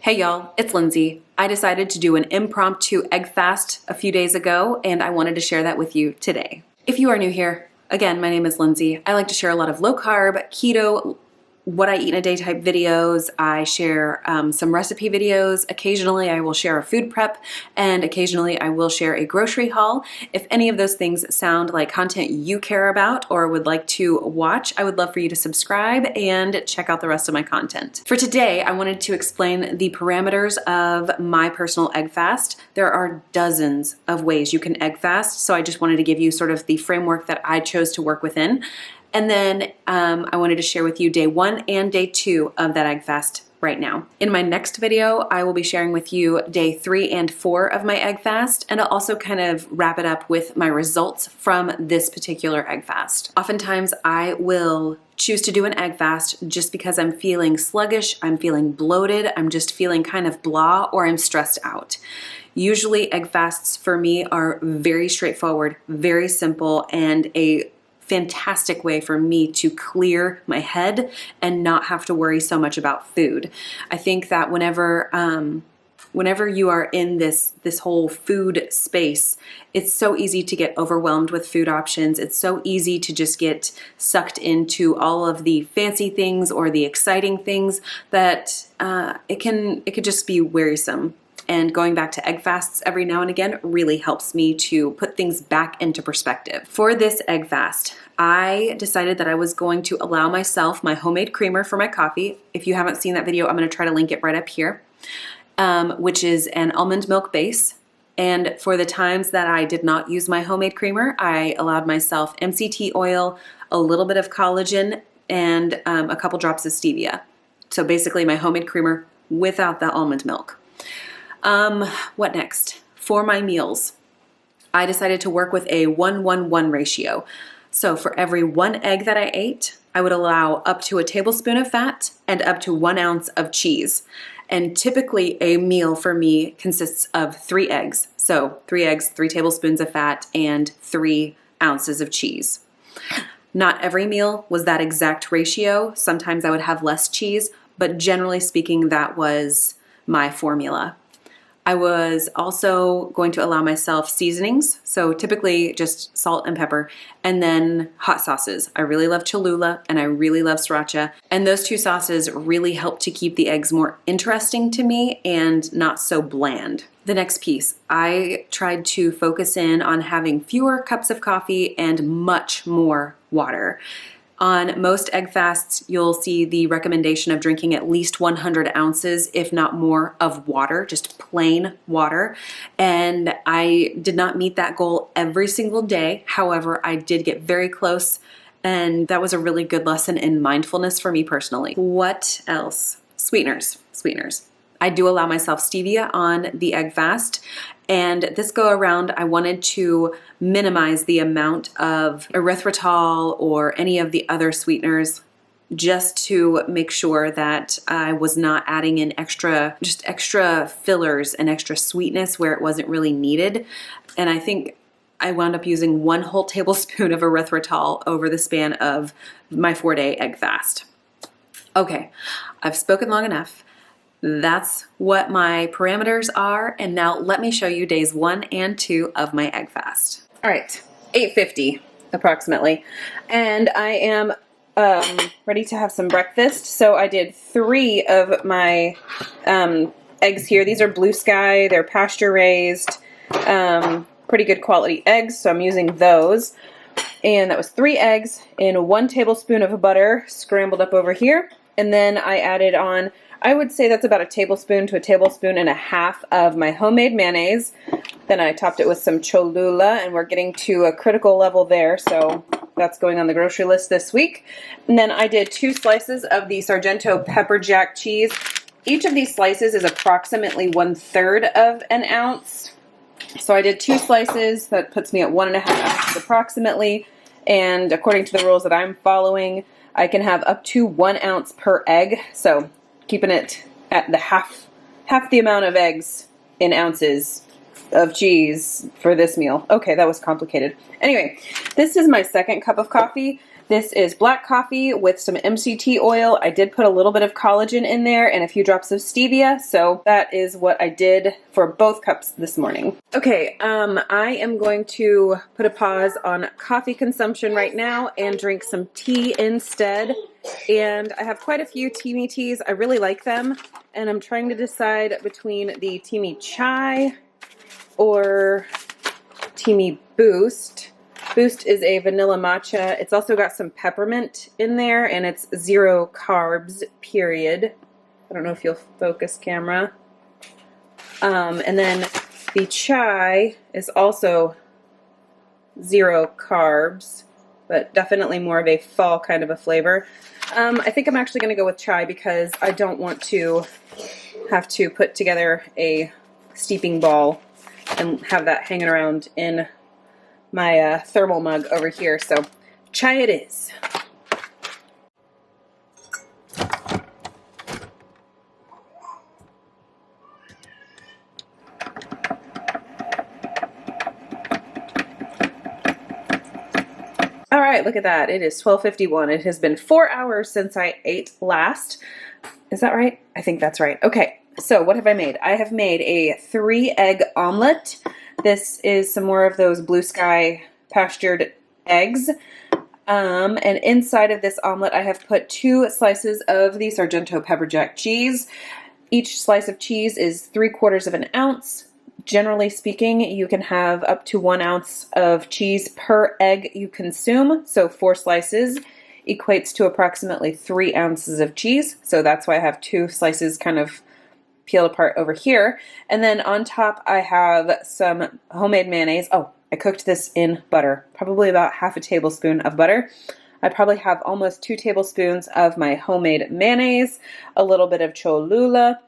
Hey y'all, it's Lindsey. I decided to do an impromptu egg fast a few days ago, and I wanted to share that with you today. If you are new here, again, my name is Lindsey. I like to share a lot of low carb, keto, what I eat in a day type videos. I share some recipe videos. Occasionally I will share a food prep, and occasionally I will share a grocery haul. If any of those things sound like content you care about or would like to watch, I would love for you to subscribe and check out the rest of my content. For today, I wanted to explain the parameters of my personal egg fast. There are dozens of ways you can egg fast, so I just wanted to give you sort of the framework that I chose to work within. And then I wanted to share with you day 1 and day 2 of that egg fast right now. In my next video, I will be sharing with you day 3 and 4 of my egg fast, and I'll also kind of wrap it up with my results from this particular egg fast. Oftentimes, I will choose to do an egg fast just because I'm feeling sluggish, I'm feeling bloated, I'm just feeling kind of blah, or I'm stressed out. Usually, egg fasts for me are very straightforward, very simple, and a fantastic way for me to clear my head and not have to worry so much about food. I think that whenever you are in this whole food space, it's so easy to get overwhelmed with food options. It's so easy to just get sucked into all of the fancy things or the exciting things that it could just be wearisome. And going back to egg fasts every now and again really helps me to put things back into perspective. For this egg fast, I decided that I was going to allow myself my homemade creamer for my coffee. If you haven't seen that video, I'm going to try to link it right up here, which is an almond milk base. And for the times that I did not use my homemade creamer, I allowed myself MCT oil, a little bit of collagen, and a couple drops of stevia. So basically my homemade creamer without the almond milk. What next? For my meals, I decided to work with a 1-1-1 ratio. So for every 1 egg that I ate, I would allow up to a tablespoon of fat and up to 1 ounce of cheese. And typically a meal for me consists of 3 eggs. So 3 eggs, 3 tablespoons of fat, and 3 ounces of cheese. Not every meal was that exact ratio. Sometimes I would have less cheese, but generally speaking, that was my formula. I was also going to allow myself seasonings, so typically just salt and pepper, and then hot sauces. I really love Cholula and I really love Sriracha, and those 2 sauces really help to keep the eggs more interesting to me and not so bland. The next piece, I tried to focus in on having fewer cups of coffee and much more water. On most egg fasts, you'll see the recommendation of drinking at least 100 ounces, if not more, of water, just plain water. And I did not meet that goal every single day. However, I did get very close, and that was a really good lesson in mindfulness for me personally. What else? Sweeteners. I do allow myself stevia on the egg fast, and this go around I wanted to minimize the amount of erythritol or any of the other sweeteners, just to make sure that I was not adding in extra fillers and extra sweetness where it wasn't really needed. And I think I wound up using 1 whole tablespoon of erythritol over the span of my 4-day egg fast. Okay, I've spoken long enough. That's what my parameters are, and now let me show you days 1 and 2 of my egg fast. All right, 8:50 approximately, and I am ready to have some breakfast. So I did 3 of my eggs here. These are Blue Sky, they're pasture raised, pretty good quality eggs, so I'm using those. And that was 3 eggs in 1 tablespoon of butter scrambled up over here, and then I added on, I would say that's about a tablespoon to a tablespoon and a half of my homemade mayonnaise. Then I topped it with some Cholula, and we're getting to a critical level there, so that's going on the grocery list this week. And then I did 2 slices of the Sargento pepper jack cheese. Each of these slices is approximately 1/3 of an ounce. So I did 2 slices, that puts me at 1.5 ounces approximately. And according to the rules that I'm following, I can have up to 1 ounce per egg. So keeping it at the half the amount of eggs in ounces of cheese for this meal. Okay, that was complicated. Anyway, this is my 2nd cup of coffee, This is black coffee with some MCT oil. I did put a little bit of collagen in there and a few drops of stevia, so that is what I did for both cups this morning. Okay, I am going to put a pause on coffee consumption right now and drink some tea instead. And I have quite a few Teami teas. I really like them, and I'm trying to decide between the Teami Chai or Teami Boost. Boost is a vanilla matcha. It's also got some peppermint in there, and it's 0 carbs, period. I don't know if you'll focus, camera. And then the chai is also 0 carbs, but definitely more of a fall kind of a flavor. I think I'm actually going to go with chai because I don't want to have to put together a steeping ball and have that hanging around in my thermal mug over here. So chai it is. All right, look at that. It is 12:51. It has been 4 hours since I ate last. Is that right? I think that's right. Okay, so what have I made? I have made a 3-egg omelet. This is some more of those Blue Sky pastured eggs. And inside of this omelet, I have put 2 slices of the Sargento pepper jack cheese. Each slice of cheese is 3/4 of an ounce. Generally speaking, you can have up to 1 ounce of cheese per egg you consume. So 4 slices equates to approximately 3 ounces of cheese. So that's why I have 2 slices kind of peeled apart over here. And then on top, I have some homemade mayonnaise. Oh, I cooked this in butter, probably about half a tablespoon of butter. I probably have almost 2 tablespoons of my homemade mayonnaise, a little bit of Cholula.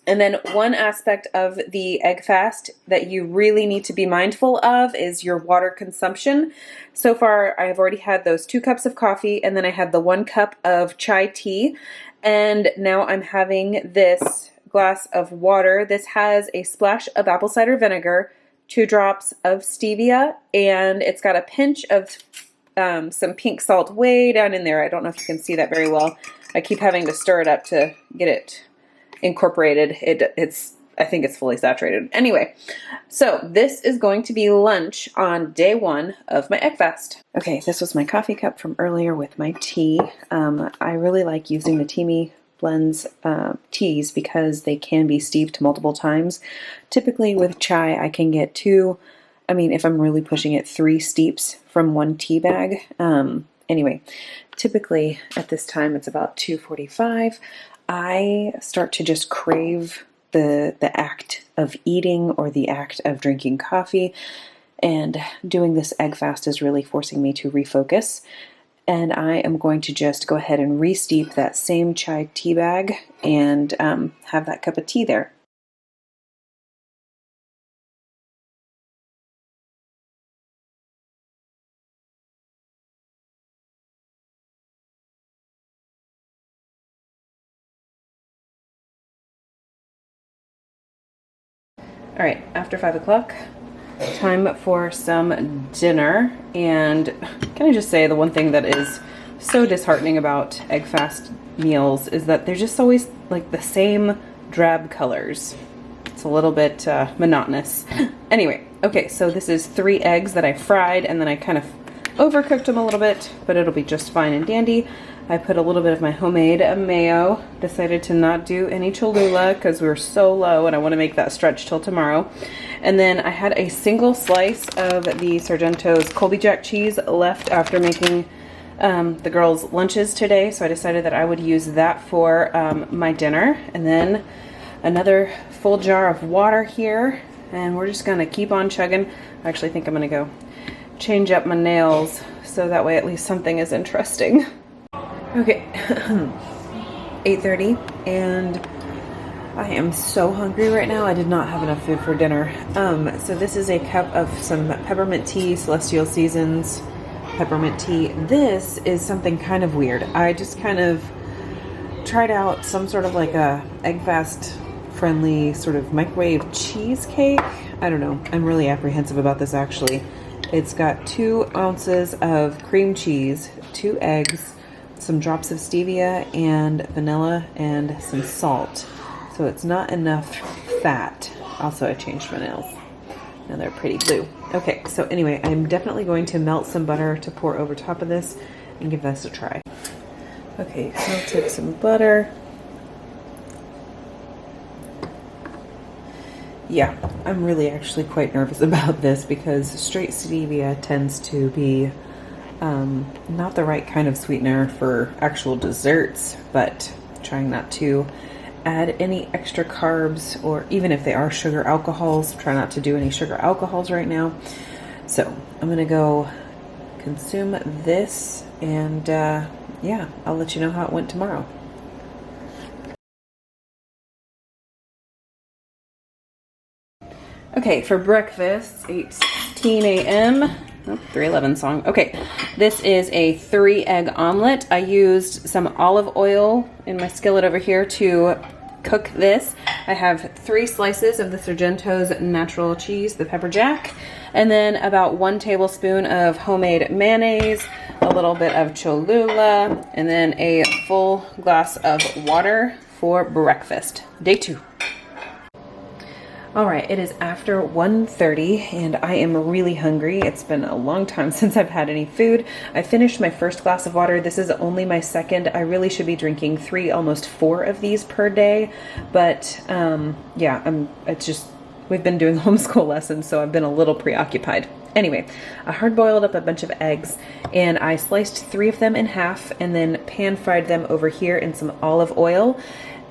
And then one aspect of the egg fast that you really need to be mindful of is your water consumption. So far, I've already had those 2 cups of coffee, and then I had the 1 cup of chai tea. And now I'm having this glass of water. This has a splash of apple cider vinegar, 2 drops of stevia, and it's got a pinch of some pink salt way down in there. I don't know if you can see that very well. I keep having to stir it up to get it incorporated. I think it's fully saturated. Anyway, so this is going to be lunch on day 1 of my egg fast. Okay, this was my coffee cup from earlier with my tea. I really like using the Teami blends teas because they can be steeped multiple times. Typically with chai, I can get 2, I mean, if I'm really pushing it, 3 steeps from 1 tea bag. Anyway, typically at this time, it's about 2:45. I start to just crave the act of eating or the act of drinking coffee, and doing this egg fast is really forcing me to refocus. And I am going to just go ahead and re-steep that same chai tea bag and have that cup of tea there. All right, after 5 o'clock, time for some dinner. And can I just say, the one thing that is so disheartening about egg fast meals is that they're just always like the same drab colors. It's a little bit monotonous. Anyway, okay, so this is 3 eggs that I fried, and then I kind of overcooked them a little bit, but it'll be just fine and dandy. I put a little bit of my homemade mayo. Decided to not do any Cholula because we were so low, and I want to make that stretch till tomorrow. And then I had a single slice of the Sargento's Colby Jack cheese left after making the girls' lunches today, so I decided that I would use that for my dinner. And then another full jar of water here, and we're just going to keep on chugging. I actually think I'm going to go change up my nails so that way at least something is interesting. Okay, 8:30, and I am so hungry right now. I did not have enough food for dinner. So this is a cup of some peppermint tea, Celestial Seasons peppermint tea. This is something kind of weird. I just kind of tried out some sort of like a egg fast friendly sort of microwave cheesecake. I don't know. I'm really apprehensive about this actually. It's got 2 ounces of cream cheese, 2 eggs, some drops of stevia and vanilla, and some salt. So it's not enough fat. Also, I changed my nails. Now they're pretty blue. Okay, so anyway, I'm definitely going to melt some butter to pour over top of this and give this a try. Okay, melted some butter. Yeah, I'm really actually quite nervous about this because straight stevia tends to be not the right kind of sweetener for actual desserts, but trying not to add any extra carbs, or even if they are sugar alcohols, try not to do any sugar alcohols right now. So I'm gonna go consume this, and yeah, I'll let you know how it went tomorrow. Okay, for breakfast, 8:16 a.m. Oh, 3:11 song. Okay, this is a 3-egg omelet. I used some olive oil in my skillet over here to cook this. I have 3 slices of the Sargento's natural cheese, the pepper jack, and then about 1 tablespoon of homemade mayonnaise, a little bit of Cholula, and then a full glass of water for breakfast. Day 2. All right, it is after 1:30 and I am really hungry. It's been a long time since I've had any food. I finished my first glass of water. This is only my second. I really should be drinking 3, almost 4 of these per day. But yeah, it's just, we've been doing homeschool lessons, so I've been a little preoccupied. Anyway, I hard boiled up a bunch of eggs and I sliced 3 of them in half and then pan fried them over here in some olive oil.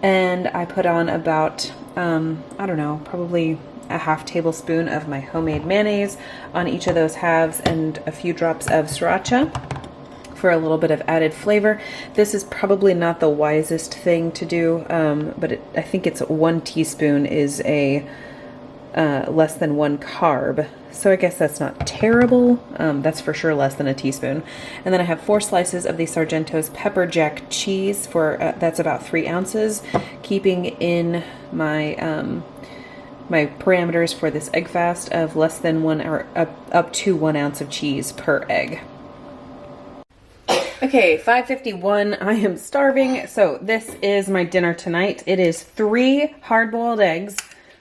And I put on about, I don't know, probably a half tablespoon of my homemade mayonnaise on each of those halves, and a few drops of sriracha for a little bit of added flavor. This is probably not the wisest thing to do, but I think it's 1 teaspoon is a less than 1 carb. So I guess that's not terrible. That's for sure less than a teaspoon. And then I have 4 slices of the Sargento's pepper jack cheese for, that's about 3 ounces, keeping in my, my parameters for this egg fast of less than 1 or up to 1 ounce of cheese per egg. Okay, 5:51, I am starving. So this is my dinner tonight. It is 3 hard-boiled eggs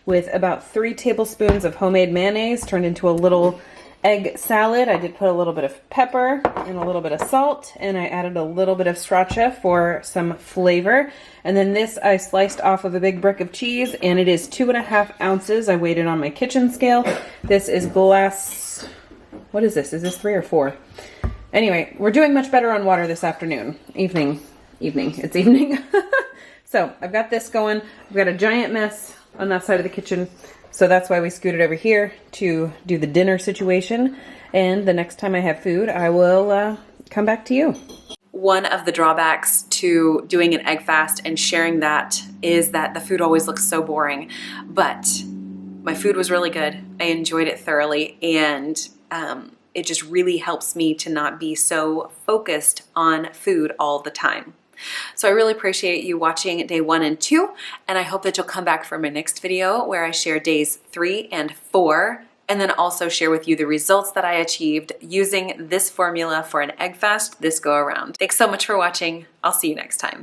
with about 3 tablespoons of homemade mayonnaise turned into a little egg salad. I did put a little bit of pepper and a little bit of salt, and I added a little bit of sriracha for some flavor. And then this I sliced off of a big brick of cheese, and it is 2.5 ounces. I weighed it on my kitchen scale. This is glass, what is this? Is this 3 or 4? Anyway, we're doing much better on water this afternoon. Evening, it's evening. So I've got this going. I've got a giant mess on that side of the kitchen, so that's why we scooted over here to do the dinner situation. And the next time I have food, I will come back to you. One of the drawbacks to doing an egg fast and sharing that is that the food always looks so boring, but my food was really good. I enjoyed it thoroughly, and it just really helps me to not be so focused on food all the time. So I really appreciate you watching day 1 and 2, and I hope that you'll come back for my next video where I share days 3 and 4, and then also share with you the results that I achieved using this formula for an egg fast this go around. Thanks so much for watching. I'll see you next time.